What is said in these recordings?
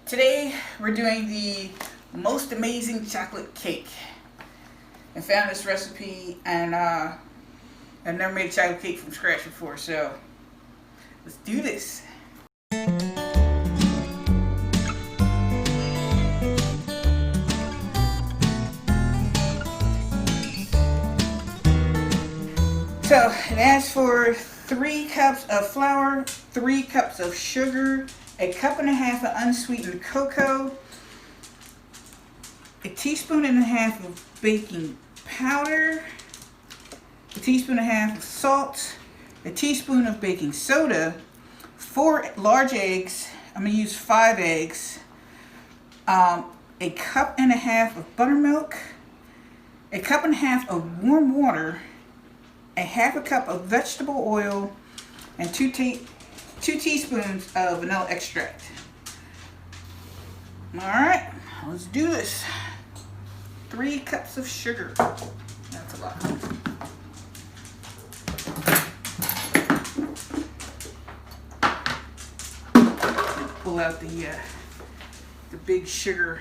Today we're doing the most amazing chocolate cake. I found this recipe and I've never made a chocolate cake from scratch before, so let's do this. So it asks for 3 cups of flour, 3 cups of sugar, a cup and a half of unsweetened cocoa, a teaspoon and a half of baking powder, a teaspoon and a half of salt, a teaspoon of baking soda, 4 large eggs. I'm going to use 5 eggs, a cup and a half of buttermilk, a cup and a half of warm water, a half a cup of vegetable oil, and 2 teaspoons of vanilla extract. Alright, let's do this. 3 cups of sugar. That's a lot. Pull out the big sugar,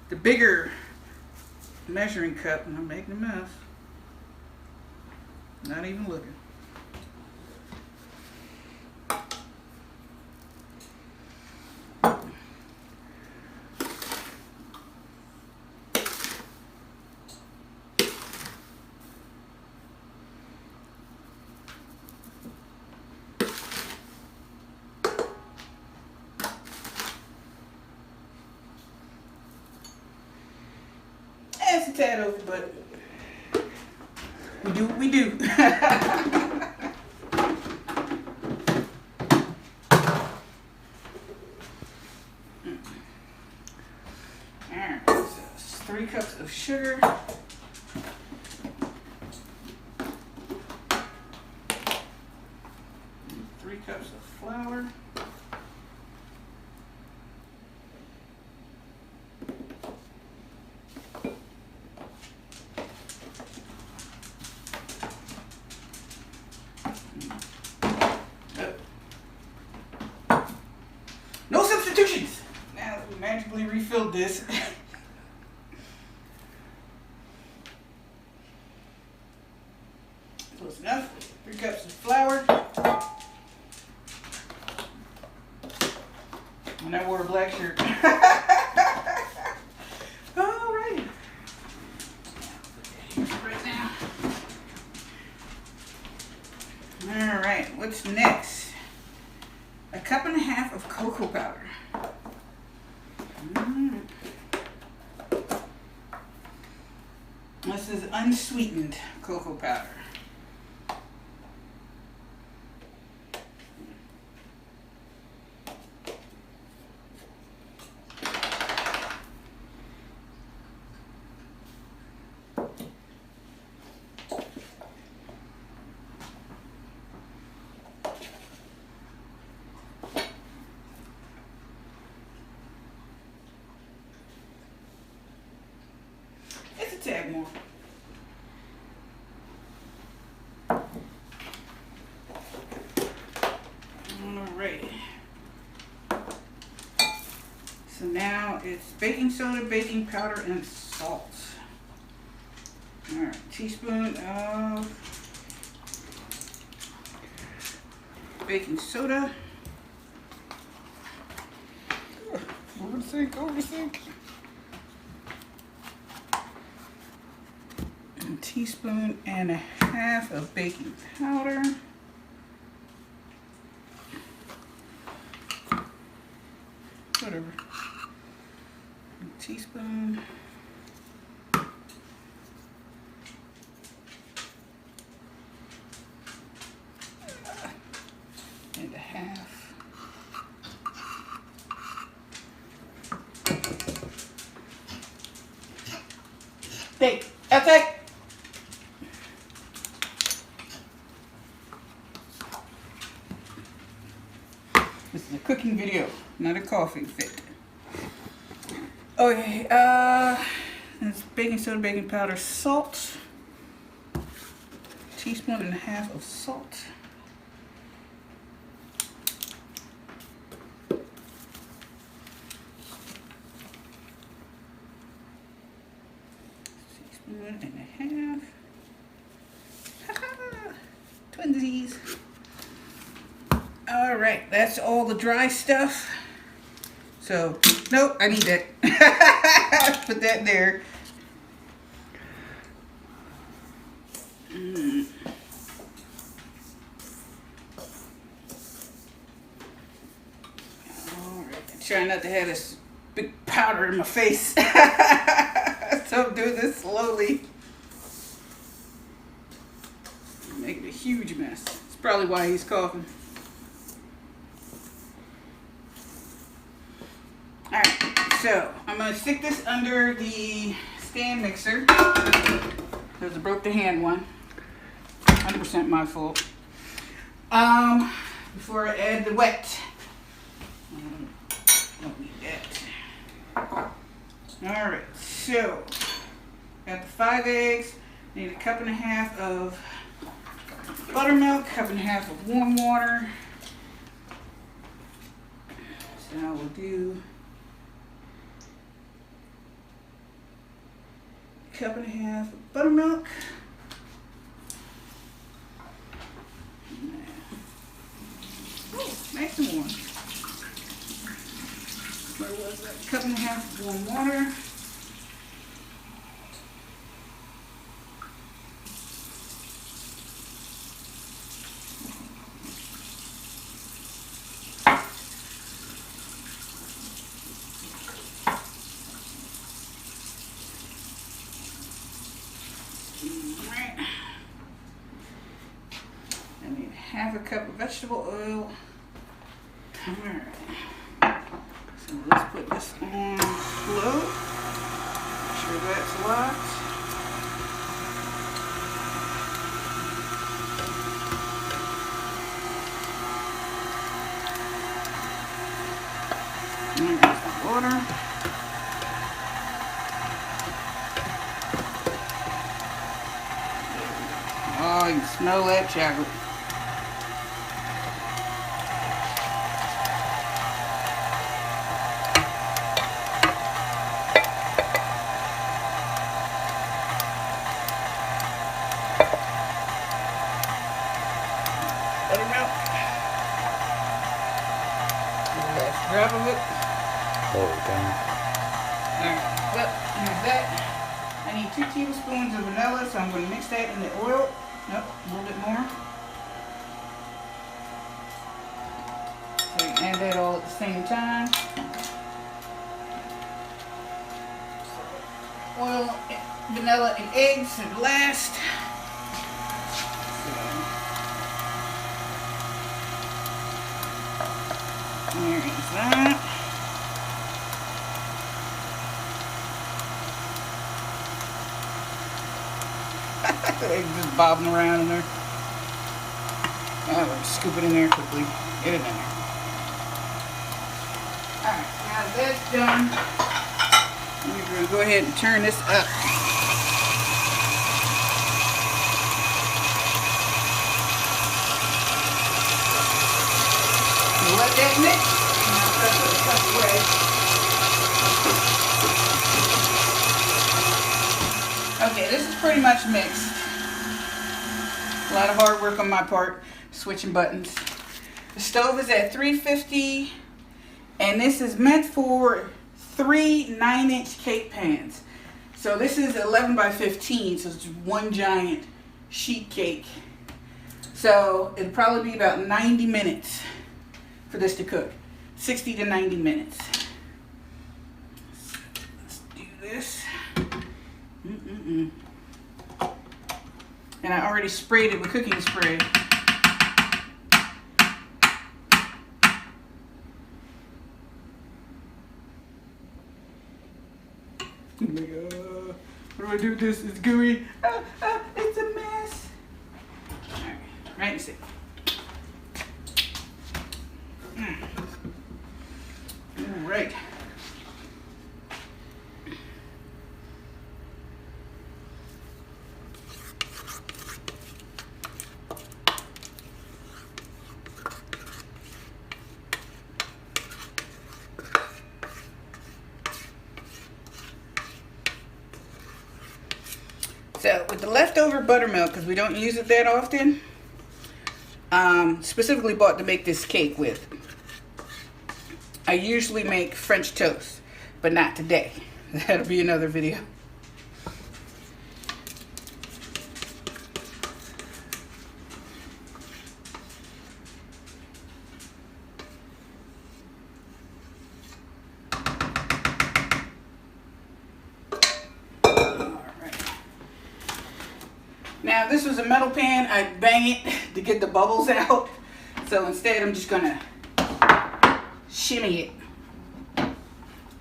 the bigger measuring cup, and I'm making a mess. Not even looking. It's a tad over, but we do what we do. Alright, so 3 cups of sugar. 3 cups of flour. No substitutions! Now that we magically refilled this. Close enough. 3 cups of flour. And I wore a black shirt. Alright. Right now. Alright, what's next? A cup and a half of cocoa powder. This is unsweetened cocoa powder. It's a tad more. Alright. So now it's baking soda, baking powder, and salt. Alright, teaspoon of baking soda. Over the sink, over the sink. A teaspoon and a half of baking powder. Whatever. A teaspoon. And a half. Hey, outside. This is a cooking video, not a coffee fit. Okay, it's baking soda, baking powder, salt. Teaspoon and a half of salt. tablespoon and a half. Twinsies. All right, that's all the dry stuff. So, nope, I need that. Put that there. All right, try not to have this big powder in my face. So I'm doing this slowly. Making a huge mess. It's probably why he's coughing. Alright, so I'm going to stick this under the stand mixer. Because I broke the hand one. 100% my fault. Before I add the wet. Don't need that. Alright, so got the 5 eggs. Need a cup and a half of buttermilk, cup and a half of warm water. So I will do a cup and a half of buttermilk. Oh, nice and warm. Where was that? Cup and a half of warm water. Half a cup of vegetable oil. Alright. So let's put this on low. Make sure that's locked. And there's the water. Oh, you can smell that chocolate. Buttermilk. Last drop of it. Oh, dang. Alright, well, here's that. I need 2 tablespoons of vanilla, so I'm going to mix that in the oil. Nope, a little bit more. So you can add that all at the same time. Oil, vanilla, and eggs at last. There is that. They're just bobbing around in there. Oh, scoop it in there quickly. Get it in there. Alright, now that's done. We're going to go ahead and turn this up. Let that mix, and I'll press it a couple ways. Okay, this is pretty much mixed. A lot of hard work on my part, switching buttons. The stove is at 350, and this is meant for 3 9-inch cake pans. So this is 11 by 15, so it's one giant sheet cake. So it'll probably be about 90 minutes for this to cook. 60 to 90 minutes. So let's do this. And I already sprayed it with cooking spray. Oh my God. What do I do with this? It's gooey. It's a mess. Alright, right and sit. Alright. with the leftover buttermilk, because we don't use it that often, specifically bought to make this cake with. I usually make French toast, but not today. That'll be another video. Now this was a metal pan. I bang it to get the bubbles out. So instead I'm just gonna shimmy it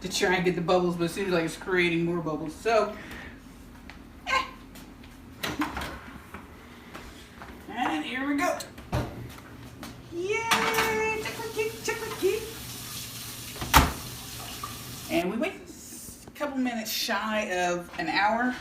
to try and get the bubbles, but it seems like it's creating more bubbles. So, and here we go. Yay! Chocolate cake, chocolate cake. And we wait a couple minutes shy of an hour.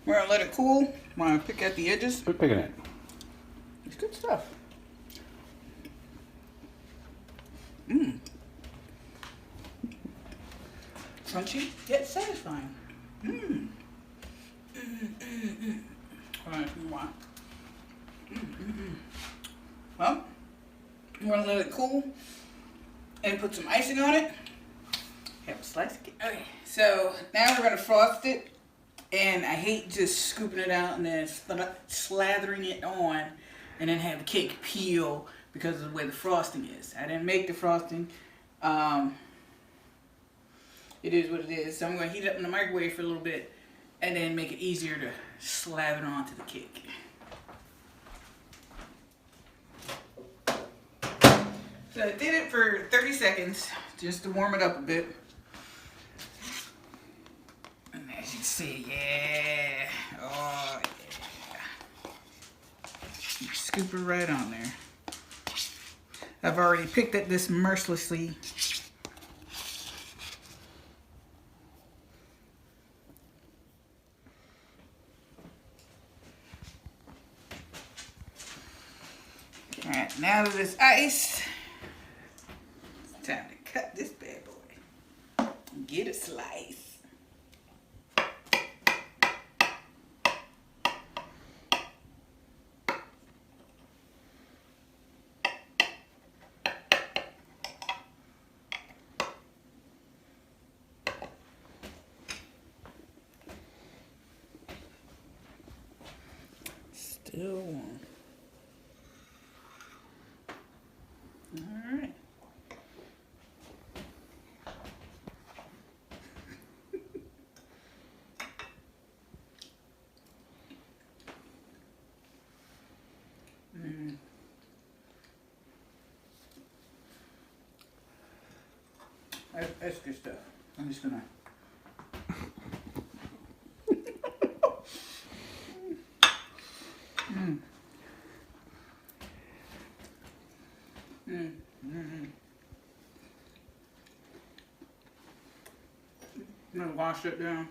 We're gonna let it cool. I'm gonna pick at the edges. Quit picking it. It's good stuff. Mmm. Crunchy yet satisfying. Mmm. Alright, wow. Well, we're gonna let it cool and put some icing on it. Have a slice of cake. Okay, so now we're gonna frost it. And I hate just scooping it out and then slathering it on and then have the cake peel because of the way the frosting is. I didn't make the frosting. It is what it is. So I'm going to heat it up in the microwave for a little bit and then make it easier to slather it onto the cake. So I did it for 30 seconds just to warm it up a bit. As you can see, yeah. Oh, yeah. Scoop it right on there. I've already picked at this mercilessly. Alright, now that it's iced, it's time to cut this bad boy. Get a slice. Still warm. All right. That's good stuff. I'm just gonna. I'm gonna wash it down.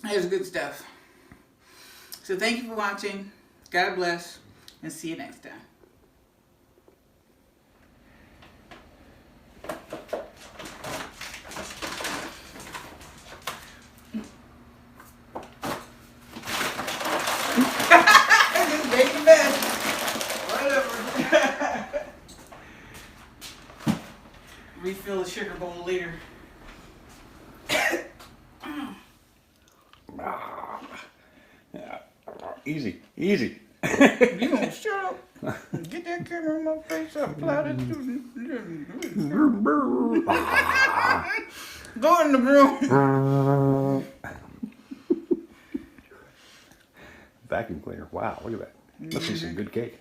That's good stuff. So thank you for watching. God bless, and see you next time. Just make a mess. Whatever. Refill the sugar bowl later. Easy, easy. You gonna shut up? Get that camera in my face up, flat it. Go in the room. Vacuum cleaner. Wow, look at that. Must be some good cake.